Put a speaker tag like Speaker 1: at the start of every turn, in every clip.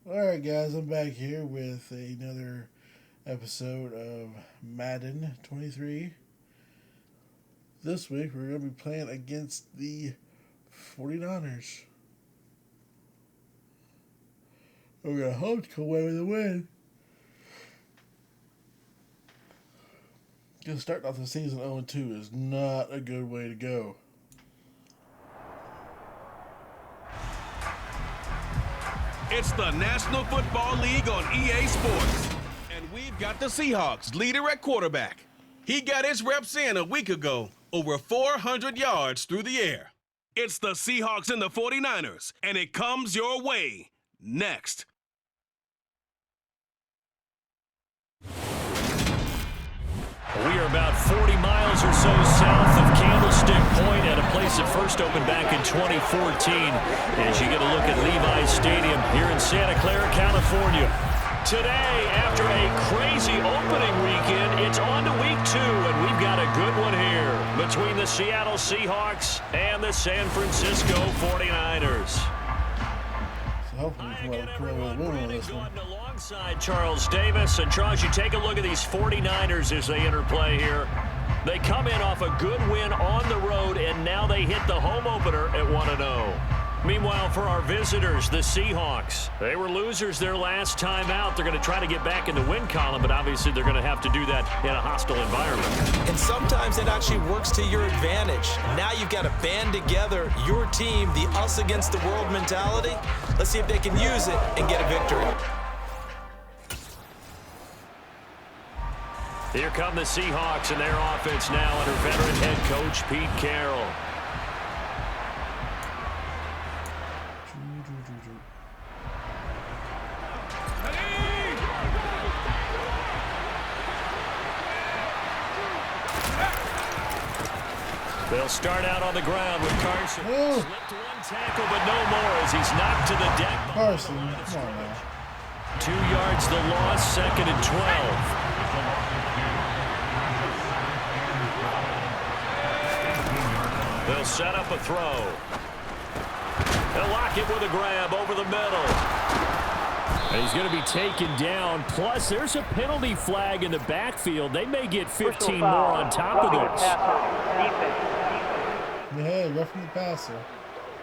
Speaker 1: Alright, guys, I'm back here with another episode of Madden 23. This week, we're going to be playing against the 49ers. We're going to hope to come away with a win. Because starting off the season 0-2 is not a good way to go.
Speaker 2: It's the National Football League on EA Sports. And we've got the Seahawks leader at quarterback. He got his reps in a week ago, over 400 yards through the air. It's the Seahawks and the 49ers, and it comes your way next.
Speaker 3: We are about 40 miles or so south of Candlestick Point at a place that first opened back in 2014 as you get a look at Levi's Stadium here in Santa Clara, California. Today, after a crazy opening weekend, it's on to week 2, and we've got a good one here between the Seattle Seahawks and the San Francisco 49ers.
Speaker 1: Hopefully we can come away with a win on this one.
Speaker 3: Alongside Charles Davis. And Charles, you take a look at these 49ers as they enter play here. They come in off a good win on the road, and now they hit the home opener at 1-0. Meanwhile, for our visitors, the Seahawks, they were losers their last time out. They're going to try to get back in the win column, but obviously they're going to have to do that in a hostile environment.
Speaker 4: And sometimes it actually works to your advantage. Now you've got to band together your team, the us against the world mentality. Let's see if they can use it and get a victory.
Speaker 3: Here come the Seahawks and their offense now under veteran head coach Pete Carroll. They'll start out on the ground with Carson.
Speaker 1: Oh.
Speaker 3: Slipped one tackle, but no more as he's knocked to the deck.
Speaker 1: Carson, come on now.
Speaker 3: 2 yards the loss, 2nd and 12. They'll set up a throw. They'll lock it with a grab over the middle. And he's going to be taken down. Plus, there's a penalty flag in the backfield. They may get 15 more on top of this.
Speaker 1: Yeah, roughing the passer.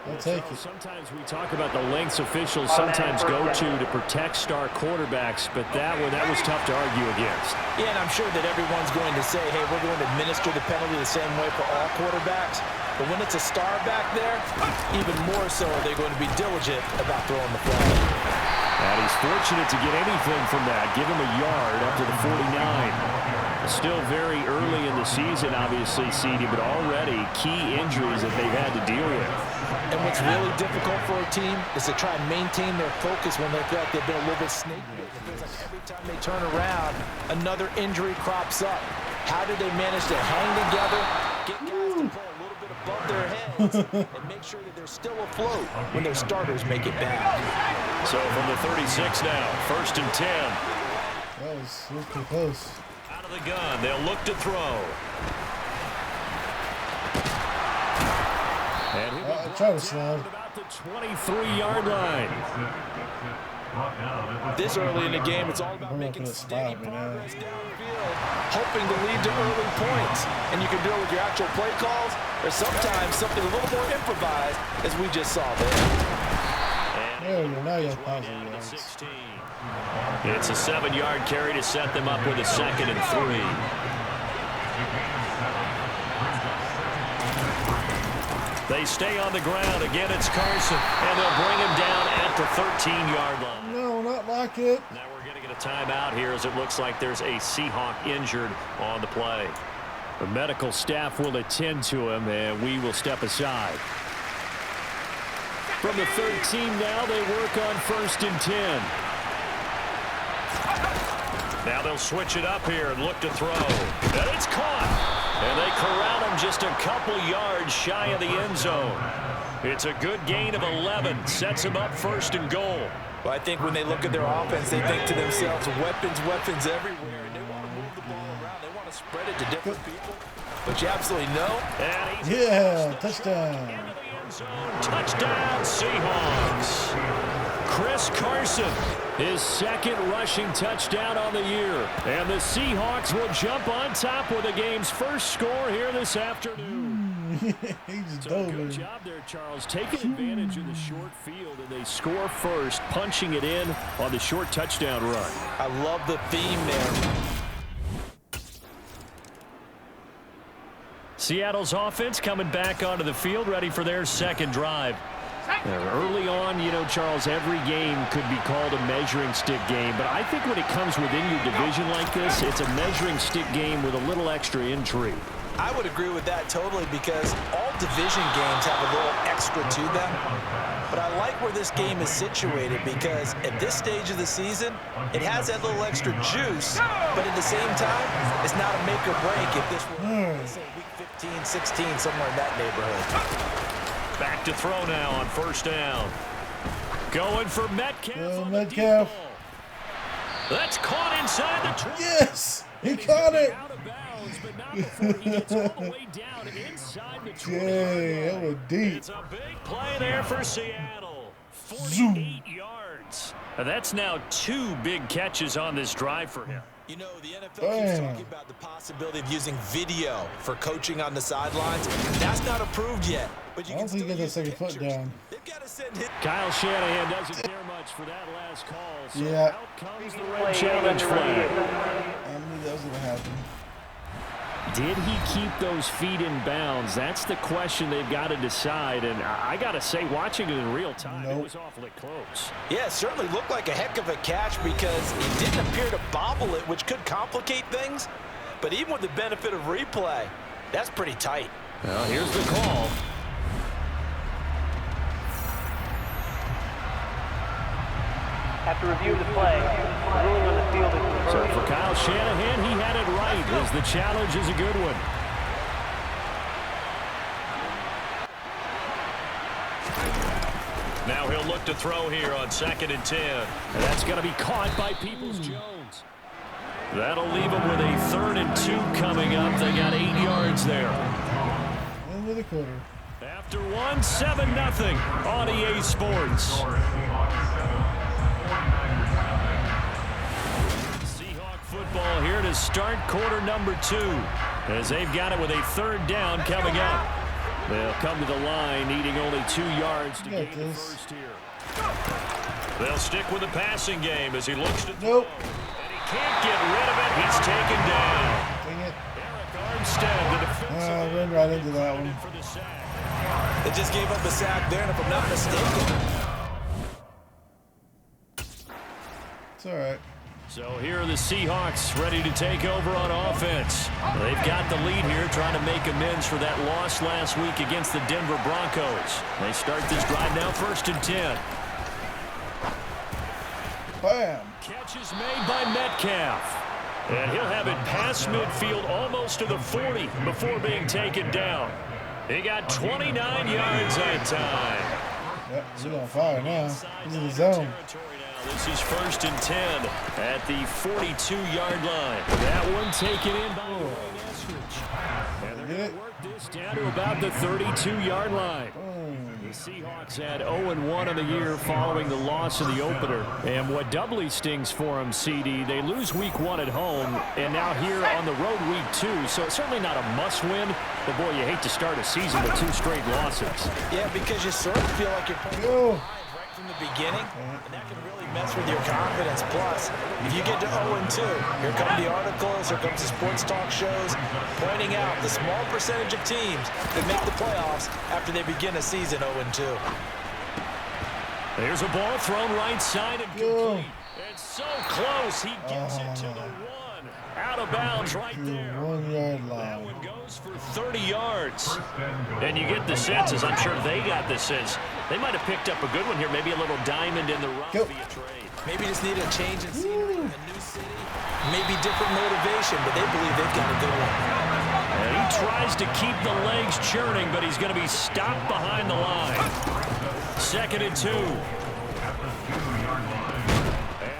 Speaker 1: I'll take it.
Speaker 3: Sometimes we talk about the lengths officials sometimes go to protect star quarterbacks, but that was tough to argue against.
Speaker 4: Yeah, and I'm sure that everyone's going to say, hey, we're going to administer the penalty the same way for all quarterbacks. But when it's a star back there, even more so are they going to be diligent about throwing the flag.
Speaker 3: And he's fortunate to get anything from that. Give him a yard up to the 49. Still very early in the season, obviously, CD, but already key injuries that they've had to deal with.
Speaker 4: And what's really difficult for a team is to try and maintain their focus when they feel like they've been a little bit snaky. It feels like every time they turn around, another injury crops up. How do they manage to hang together, get guys to play a little bit above their heads, and make sure that they're still afloat when their starters make it back?
Speaker 3: So from the 36 now, 1st and 10.
Speaker 1: That was pretty close.
Speaker 3: Out of the gun, they'll look to throw. And he'll
Speaker 1: try to slide.
Speaker 3: About the 23-yard line.
Speaker 4: This early in the game, it's all about making steady progress downfield, hoping to lead to early points. And you can do it with your actual play calls, or sometimes something a little more improvised, as we just saw there.
Speaker 1: There you go, now you have positive yards.
Speaker 3: It's a 7-yard carry to set them up with a 2nd and 3. They stay on the ground. Again, it's Carson, and they'll bring him down at the 13-yard line.
Speaker 1: No, not like it.
Speaker 3: Now we're going to get a timeout here as it looks like there's a Seahawk injured on the play. The medical staff will attend to him, and we will step aside. From the 13 now, they work on 1st and 10. Now they'll switch it up here and look to throw. And it's caught. And they corral him just a couple yards shy of the end zone. It's a good gain of 11. Sets him up 1st and goal.
Speaker 4: Well, I think when they look at their offense, they think to themselves, weapons everywhere. And they want to move the ball around. They want to spread it to different people. But you absolutely know.
Speaker 1: Yeah, touchdown.
Speaker 3: Touchdown, Seahawks. Chris Carson. His second rushing touchdown on the year. And the Seahawks will jump on top with the game's first score here this afternoon. Good job there, Charles. Taking advantage of the short field, and they score first, punching it in on the short touchdown run.
Speaker 4: I love the theme there.
Speaker 3: Seattle's offense coming back onto the field, ready for their second drive. Early on, you know, Charles, every game could be called a measuring stick game, but I think when it comes within your division like this, it's a measuring stick game with a little extra intrigue.
Speaker 4: I would agree with that totally, because all division games have a little extra to them. But I like where this game is situated, because at this stage of the season, it has that little extra juice, but at the same time, it's not a make or break if this were, let's say, week 15, 16, somewhere in that neighborhood.
Speaker 3: Back to throw now on first down. Going for Metcalf.
Speaker 1: Metcalf.
Speaker 3: That's caught inside the 20.
Speaker 1: Yes! He caught it!
Speaker 3: Out of bounds, but not before he gets all the way down inside the 20.
Speaker 1: Yay, that was deep.
Speaker 3: It's a big play there for Seattle. 48
Speaker 1: Zoom.
Speaker 3: yards. And that's now 2 big catches on this drive for him.
Speaker 4: You know, the NFL keeps talking about the possibility of using video for coaching on the sidelines. That's not approved yet. But you
Speaker 1: I don't think he got that second foot down.
Speaker 4: They've got to send hit.
Speaker 3: Kyle Shanahan doesn't care much for that last call. So
Speaker 1: Yeah.
Speaker 3: out comes the red challenge flag.
Speaker 1: I knew that was going to happen.
Speaker 3: Did he keep those feet in bounds? That's the question they've got to decide. And I got to say, watching it in real time, It was awfully close.
Speaker 4: Yeah, it certainly looked like a heck of a catch, because he didn't appear to bobble it, which could complicate things. But even with the benefit of replay, that's pretty tight.
Speaker 3: Well, here's the call.
Speaker 5: After review of the play, the ruling on the field is confirmed.
Speaker 3: So for Kyle Shanahan, he had it right, as the challenge is a good one. Now he'll look to throw here on 2nd and 10. And that's going to be caught by Peoples-Jones. That'll leave him with a 3rd and 2 coming up. They got 8 yards there.
Speaker 1: End of the quarter.
Speaker 3: After 1, 7-0 on EA Sports. Seahawk football here to start quarter number 2, as they've got it with a 3rd down coming up. They'll come to the line, needing only 2 yards to gain the first here. They'll stick with the passing game as he looks to throw. And he can't get rid of it. He's taken down.
Speaker 1: Dang it.
Speaker 3: Eric Armstead, the defensive
Speaker 1: Ran right into that one.
Speaker 3: for the sack.
Speaker 4: They just gave up a sack there, and if I'm not mistaken.
Speaker 1: It's all right.
Speaker 3: So here are the Seahawks ready to take over on offense. They've got the lead here, trying to make amends for that loss last week against the Denver Broncos. They start this drive now, 1st and 10.
Speaker 1: Bam.
Speaker 3: Catch is made by Metcalf. And he'll have it past midfield almost to the 40 before being taken down. He got 29 yards that time.
Speaker 1: Yep, he's on fire now. He's in the zone.
Speaker 3: This is 1st and 10 at the 42-yard line. That one taken in by Wayne Eskridge. And they're going to work this down to about the 32-yard line. The Seahawks had 0-1 on the year following the loss in the opener. And what doubly stings for them, CD, they lose week 1 at home, and now here on the road week 2. So it's certainly not a must-win, but boy, you hate to start a season with 2 straight losses.
Speaker 4: Yeah, because you sort of feel like you're playing right from the beginning, and that can really mess with your confidence. Plus, if you get to 0-2, here come the articles, here comes the sports talk shows pointing out the small percentage of teams that make the playoffs after they begin a season 0-2.
Speaker 3: There's a ball thrown right side and complete. It's so close, he gets it to the 1. Out of bounds right there.
Speaker 1: 1 yard line.
Speaker 3: That one goes for 30 yards. And you get the sense, as I'm sure they got the sense, they might have picked up a good one here, maybe a little diamond in the rough via trade.
Speaker 4: Maybe just need a change in scenery, a new city, maybe different motivation, but they believe they've got a good one.
Speaker 3: And he tries to keep the legs churning, but he's going to be stopped behind the line. 2nd and 2.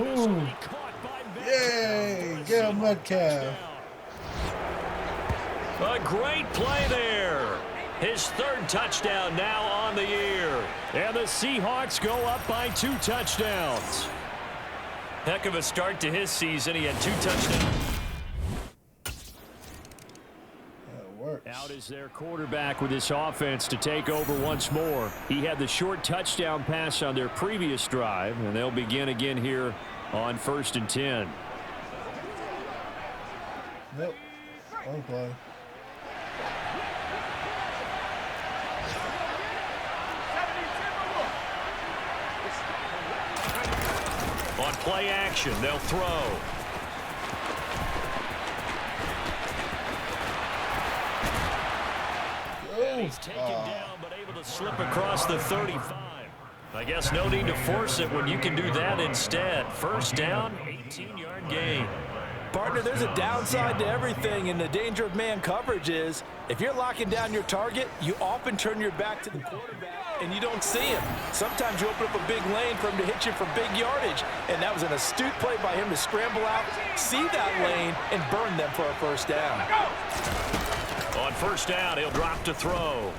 Speaker 1: Ooh. Yay! Get Metcalf.
Speaker 3: A great play there. His third touchdown now on the year. And the Seahawks go up by 2 touchdowns. Heck of a start to his season. He had 2 touchdowns. Out is their quarterback with this offense to take over once more. He had the short touchdown pass on their previous drive, and they'll begin again here on 1st and 10.
Speaker 1: Nope. One play.
Speaker 3: On play action, they'll throw. And he's taken down, but able to slip across the 35. I guess no need to force it when you can do that instead. First down, 18-yard gain.
Speaker 4: Partner, there's a downside to everything, and the danger of man coverage is if you're locking down your target, you often turn your back to the quarterback and you don't see him. Sometimes you open up a big lane for him to hit you for big yardage, and that was an astute play by him to scramble out, see that lane, and burn them for a first down.
Speaker 3: On first down, he'll drop to throw.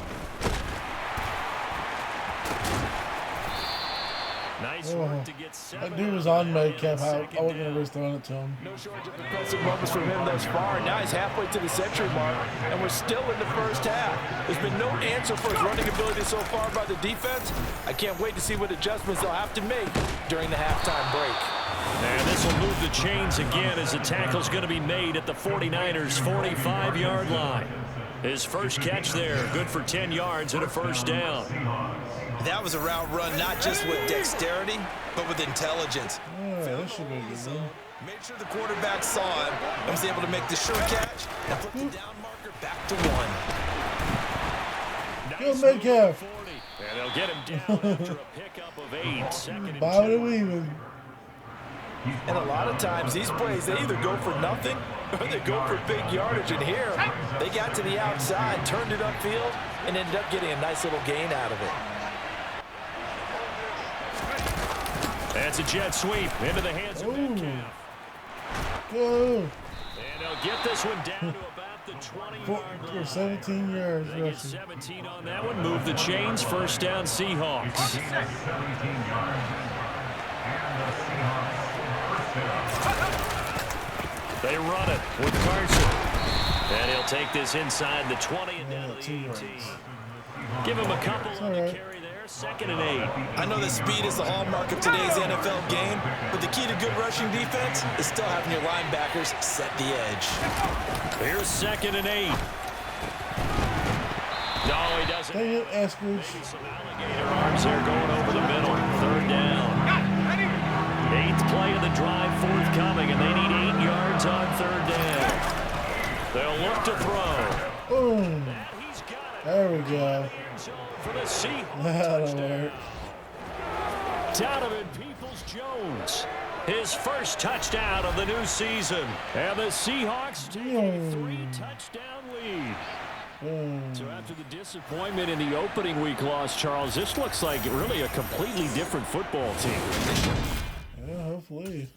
Speaker 3: Nice work to get 7.
Speaker 1: That dude was on Metcalf. I wasn't going to risk throwing it to him.
Speaker 4: No shortage of impressive moments from him thus far. Now he's halfway to the century mark, and we're still in the first half. There's been no answer for his running ability so far by the defense. I can't wait to see what adjustments they'll have to make during the halftime break.
Speaker 3: And this will move the chains again as the tackle's going to be made at the 49ers' 45-yard line. His first catch there, good for 10 yards and a first down.
Speaker 4: That was a route run not just with dexterity, but with intelligence.
Speaker 1: Yeah, that should be a good one.
Speaker 4: Made sure the quarterback saw him and was able to make the sure catch and put the down marker back to 1.
Speaker 1: Go Metcalf.
Speaker 3: And they'll get him down after a pickup of 8. Second and 2.
Speaker 1: Bobbing and weaving.
Speaker 4: And a lot of times these plays, they either go for nothing or they go for big yardage. And here, they got to the outside, turned it upfield, and ended up getting a nice little gain out of it.
Speaker 3: That's a jet sweep into the hands of Metcalf.
Speaker 1: Go.
Speaker 3: And they'll get this one down to about the 20-yard line.
Speaker 1: 17 yards.
Speaker 3: They get 17 on that one. Move the chains. First down, Seahawks. They run it with Carson. And he'll take this inside the 20 and down to the 18. Give him a couple on the carry there. 2nd and 8.
Speaker 4: I know that speed is the hallmark of today's NFL game, but the key to good rushing defense is still having your linebackers set the edge.
Speaker 3: Here's 2nd and 8. No, he doesn't.
Speaker 1: Dang it, Eskridge.
Speaker 3: Maybe some alligator arms there going over the middle. 3rd down. 8th play of the drive forthcoming, and they need 8 yards on 3rd down. They'll look to throw.
Speaker 1: Boom. There we go.
Speaker 3: For the Seahawks.
Speaker 1: That'll work.
Speaker 3: Donovan Peoples-Jones. His first touchdown of the new season. And the Seahawks take a 3-touchdown lead. So after the disappointment in the opening week loss, Charles, this looks like really a completely different football team.
Speaker 1: Yeah, hopefully.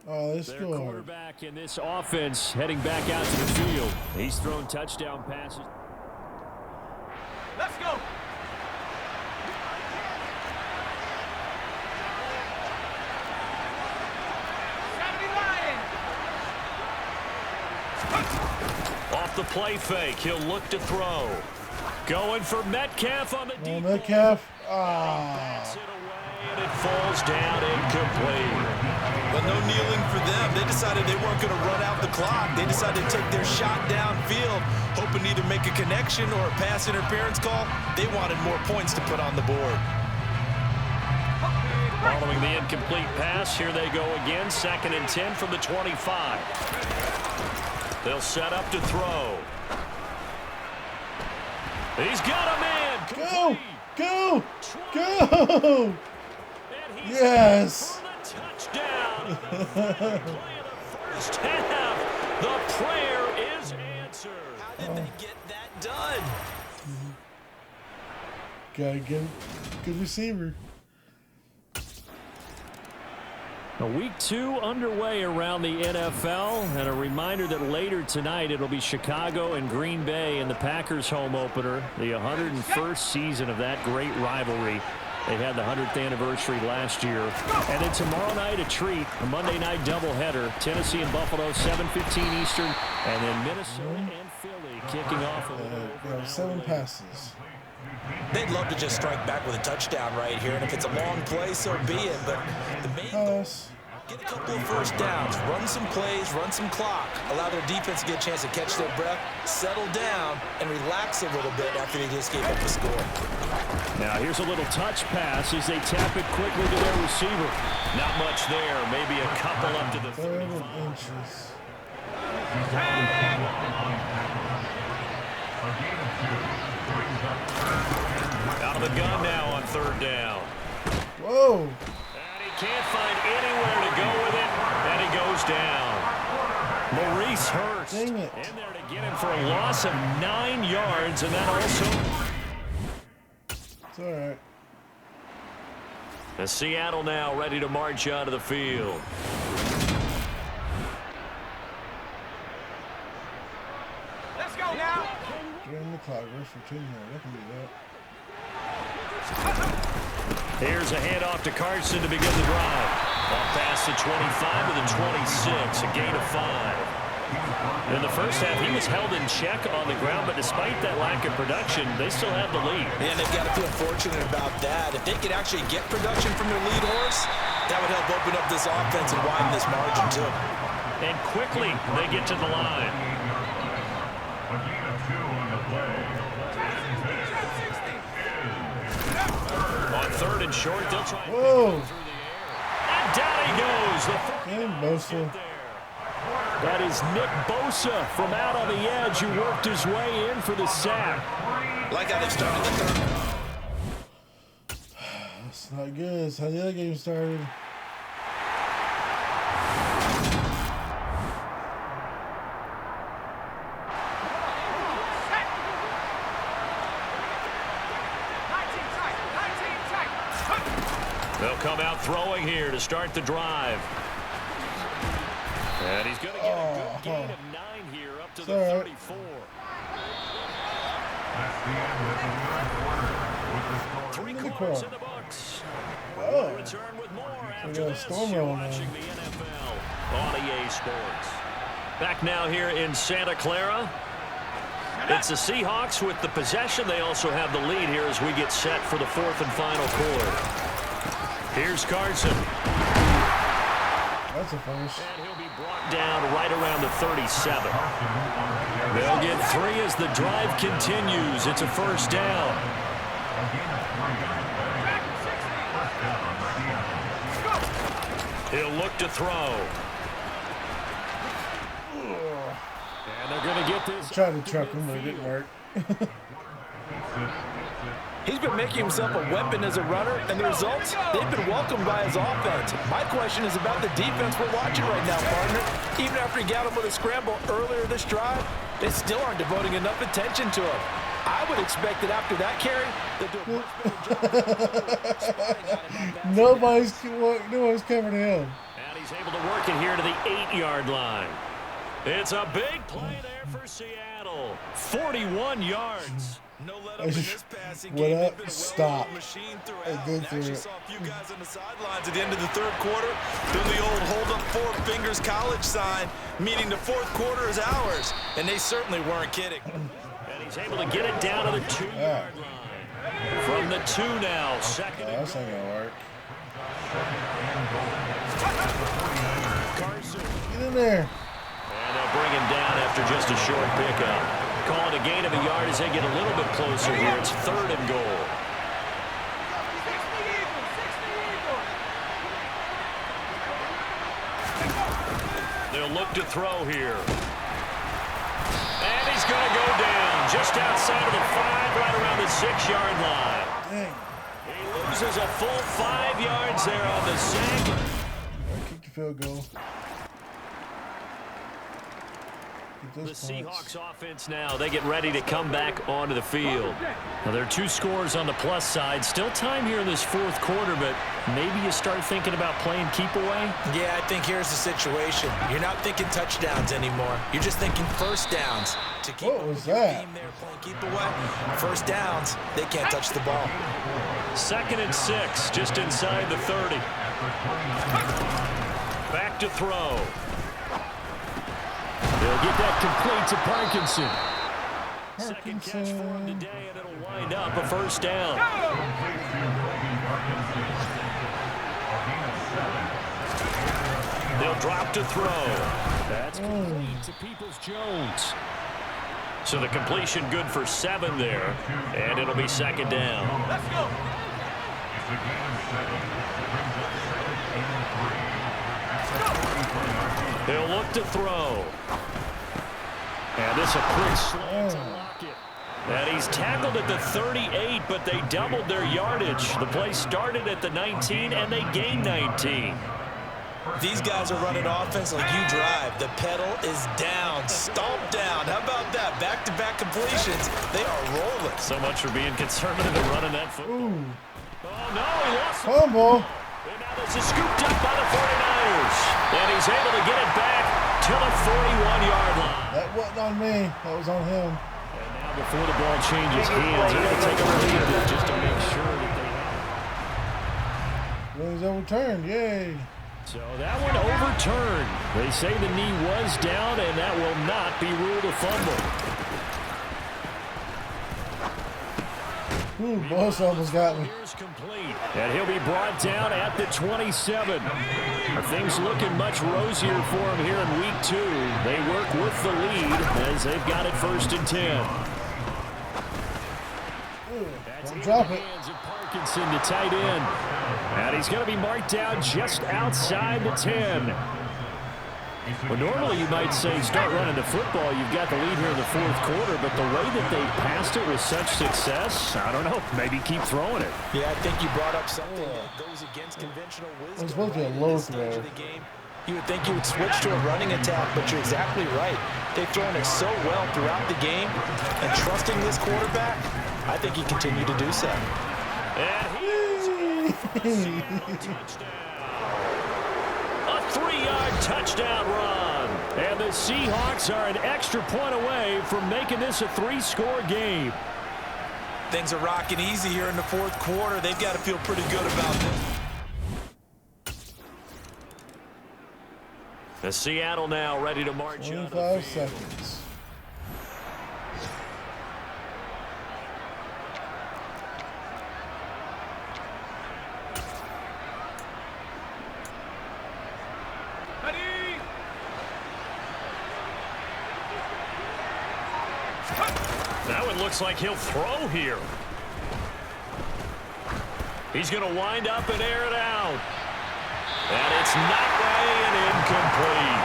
Speaker 1: Oh, they
Speaker 3: Their
Speaker 1: scored.
Speaker 3: quarterback in this offense heading back out to the field. He's thrown touchdown passes.
Speaker 5: Let's go.
Speaker 3: Off the play fake, he'll look to throw. Going for Metcalf on the deep
Speaker 1: Metcalf.
Speaker 3: Bats it away, and it falls down incomplete.
Speaker 4: But no kneeling for them. They decided they weren't going to run out the clock. They decided to take their shot downfield, hoping to either make a connection or a pass interference call. They wanted more points to put on the board.
Speaker 3: Following the incomplete pass, here they go again. 2nd and 10 from the 25. They'll set up to throw. He's got a man.
Speaker 1: Go! Go! Go! Yes!
Speaker 3: Touchdown. Play of the first half. The prayer is answered.
Speaker 4: How did they get that done?
Speaker 1: Gotta get good receiver.
Speaker 3: Week 2 underway around the NFL, and a reminder that later tonight it'll be Chicago and Green Bay in the Packers home opener, the 101st season of that great rivalry. They had the 100th anniversary last year. And then tomorrow night a treat, a Monday night doubleheader, Tennessee and Buffalo, 7:15 Eastern, and then Minnesota and Philly kicking off a little over
Speaker 1: 7 passes.
Speaker 4: They'd love to just strike back with a touchdown right here, and if it's a long play, so be it. But the main goal, get a couple of first downs, run some plays, run some clock, allow their defense to get a chance to catch their breath, settle down, and relax a little bit after they just gave up the score.
Speaker 3: Now here's a little touch pass as they tap it quickly to their receiver. Not much there, maybe a couple up to the 35
Speaker 1: inches.
Speaker 3: Out of the gun now on 3rd down.
Speaker 1: Whoa.
Speaker 3: And he can't find anywhere to go with it, and he goes down. Maurice Hurst
Speaker 1: Dang it.
Speaker 3: in there to get him for a loss of 9 yards, and that also...
Speaker 1: It's all right.
Speaker 3: And Seattle now ready to march out of the field.
Speaker 2: Let's go now.
Speaker 1: Drain the clock. Rush for 10 more. That can do that.
Speaker 3: Here's a handoff to Carson to begin the drive. Off past the 25 to the 26, a gain of 5. In the first half, he was held in check on the ground, but despite that lack of production, they still have the lead.
Speaker 4: And they've got to feel fortunate about that. If they could actually get production from their lead horse, that would help open up this offense and widen this margin, too.
Speaker 3: And quickly, they get to the line. On 3rd and short, they'll try.
Speaker 1: Whoa.
Speaker 3: And down he goes.
Speaker 1: Damn, Bosa.
Speaker 3: That is Nick Bosa from out on the edge who worked his way in for the sack.
Speaker 4: Like how they've started the third.
Speaker 1: That's not good. That's how the other game started.
Speaker 3: They'll come out throwing here to start the drive. And he's going to get a good gain of 9 here up to the 34. 3 quarters in the books. We'll return with more after this. You're watching the NFL on EA Sports. Back now here in Santa Clara. It's the Seahawks with the possession. They also have the lead here as we get set for the 4th and final quarter. Here's Carson.
Speaker 1: That's a first.
Speaker 3: And he'll be brought down right around the 37. They'll get 3 as the drive continues. It's a first down. He'll look to throw. And they're going to get this.
Speaker 1: Tried to truck him, but it didn't work.
Speaker 4: He's been making himself a weapon as a runner, and the results, they've been welcomed by his offense. My question is about the defense we're watching right now, partner. Even after he got him with a scramble earlier this drive, they still aren't devoting enough attention to him. I would expect that after that carry, they'll do a much better job.
Speaker 1: Nobody's covering him.
Speaker 3: And he's able to work it here to the 8-yard line. It's a big play there for Seattle. 41 yards.
Speaker 4: No let up in this passing
Speaker 1: What
Speaker 4: game.
Speaker 1: up? Stop.
Speaker 4: Machine
Speaker 1: I
Speaker 4: throughout.
Speaker 1: did
Speaker 4: Actually saw a few guys on the sidelines at the end of the 3rd quarter doing the old hold up 4 fingers college sign, meaning the 4th quarter is ours. And they certainly weren't kidding.
Speaker 3: And he's able to get it down to the 2-yard line. From the 2 now, 2nd.
Speaker 1: That's not gonna work.
Speaker 3: Carson.
Speaker 1: Get in there.
Speaker 3: And they'll bring him down after just a short pickup. Call it a gain of a yard as they get a little bit closer here. It's 3rd and goal. They'll look to throw here. And he's going to go down just outside of the 5, right around the 6-yard line.
Speaker 1: Dang.
Speaker 3: He loses a full 5 yards there on the sack.
Speaker 1: Kick the field goal. Get
Speaker 3: The
Speaker 1: those points.
Speaker 3: Seahawks offense now, they get ready to come back onto the field. Now, there are 2 scores on the plus side. Still time here in this fourth quarter, but maybe you start thinking about playing keep away?
Speaker 4: Yeah, I think here's the situation. You're not thinking touchdowns anymore. You're just thinking first downs. To keep
Speaker 1: What was that?
Speaker 4: team there playing keep away. First downs, they can't touch the ball.
Speaker 3: 2nd and 6, just inside the 30. Back to throw. They'll get that complete to Parkinson. Second catch for him today, and it'll wind up a first down. They'll drop to throw. That's complete to Peoples-Jones. So the completion good for 7 there, and it'll be 2nd down. Let's go. They'll look to throw. And this a quick slant to Lockett. And he's tackled at the 38, but they doubled their yardage. The play started at the 19, and they gained 19.
Speaker 4: These guys are running offense like you drive. The pedal is down, stomp down. How about that? Back-to-back completions. They are rolling.
Speaker 3: So much for being conservative and running that football.
Speaker 1: Ooh.
Speaker 3: Oh, no, he lost the
Speaker 1: Fumble.
Speaker 3: And now this is scooped up by the 49ers. And he's able to get it back to the 41-yard line.
Speaker 1: That wasn't on me. That was on him.
Speaker 3: And now before the ball changes hands, they're going to take a look at it just to make sure that they have it.
Speaker 1: Well, he's overturned. Yay.
Speaker 3: So that one overturned. They say the knee was down, and that will not be ruled a fumble.
Speaker 1: Ooh, both almost got me.
Speaker 3: Here's complete. And he'll be brought down at the 27. Things looking much rosier for him here in week 2. They work with the lead as they've got it 1st and 10.
Speaker 1: Ooh,
Speaker 3: That's
Speaker 1: don't
Speaker 3: in
Speaker 1: drop
Speaker 3: the
Speaker 1: it.
Speaker 3: hands of Parkinson, the tight end. And he's going to be marked down just outside the 10. Well, normally you might say start running the football. You've got the lead here in the 4th quarter, but the way that they passed it with such success, I don't know, maybe keep throwing it.
Speaker 4: Yeah, I think you brought up something that goes against conventional wisdom.
Speaker 1: It's supposed to be a
Speaker 4: right?
Speaker 1: low
Speaker 4: At this stage
Speaker 1: throw.
Speaker 4: of the game, you would think you would switch to a running attack, but you're exactly right. They've thrown it so well throughout the game, and trusting this quarterback, I think he continued to do so.
Speaker 3: And here's a touchdown. A 3-yard touchdown run. And the Seahawks are an extra point away from making this a 3-score game.
Speaker 4: Things are rocking easy here in the 4th quarter. They've got to feel pretty good about this.
Speaker 3: The Seattle now ready to march out of the
Speaker 1: 25
Speaker 3: field.
Speaker 1: seconds.
Speaker 3: That one looks like he'll throw here. He's going to wind up and air it out. And it's not way and incomplete.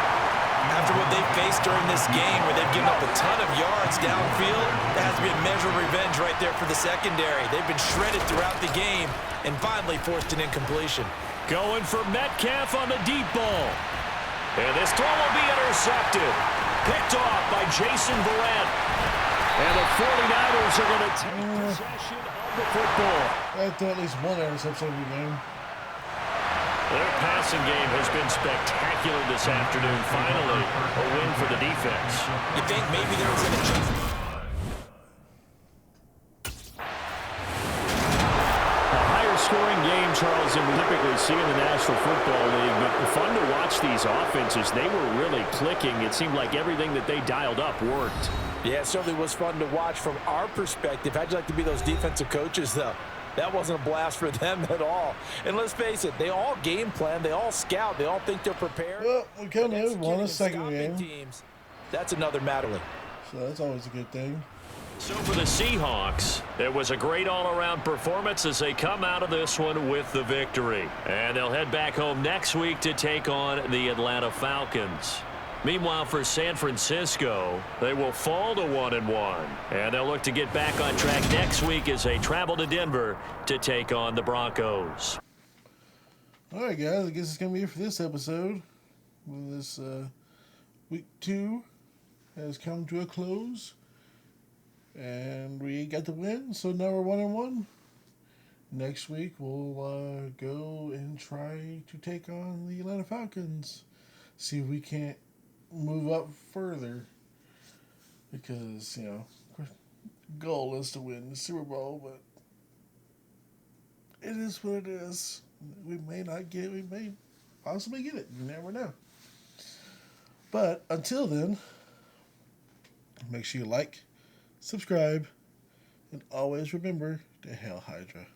Speaker 4: After what they faced during this game where they've given up a ton of yards downfield, that has to be a measure of revenge right there for the secondary. They've been shredded throughout the game and finally forced an incompletion.
Speaker 3: Going for Metcalf on the deep ball. And this throw will be intercepted. Picked off by Jason Verrett. And the 49ers are going to take possession of the football.
Speaker 1: I have to at least one interception every game.
Speaker 3: Their passing game has been spectacular this afternoon. Finally, a win for the defense.
Speaker 4: You think maybe there was an adjustment?
Speaker 3: A higher scoring game, Charles, than we typically see in the National Football League. But fun to watch these offenses. They were really clicking. It seemed like everything that they dialed up worked.
Speaker 4: Yeah, it certainly was fun to watch from our perspective. How'd you like to be those defensive coaches, though? That wasn't a blast for them at all. And let's face it, they all game plan, they all scout, they all think they're prepared.
Speaker 1: Well, we come in, won a
Speaker 4: Executing and
Speaker 1: second
Speaker 4: stopping
Speaker 1: game.
Speaker 4: teams, that's another matter.
Speaker 1: So that's always a good thing.
Speaker 3: So for the Seahawks, it was a great all-around performance as they come out of this one with the victory. And they'll head back home next week to take on the Atlanta Falcons. Meanwhile, for San Francisco, they will fall to 1-1. And they'll look to get back on track next week as they travel to Denver to take on the Broncos.
Speaker 1: All right, guys, I guess it's going to be it for this episode. With this week 2 has come to a close. And we got the win, so now we're 1-1. Next week, we'll go and try to take on the Atlanta Falcons. See if we can't move up further. Because, goal is to win the Super Bowl, but it is what it is. We may not get it. We may possibly get it. You never know. But until then, make sure you like, subscribe, and always remember to Hail Hydra.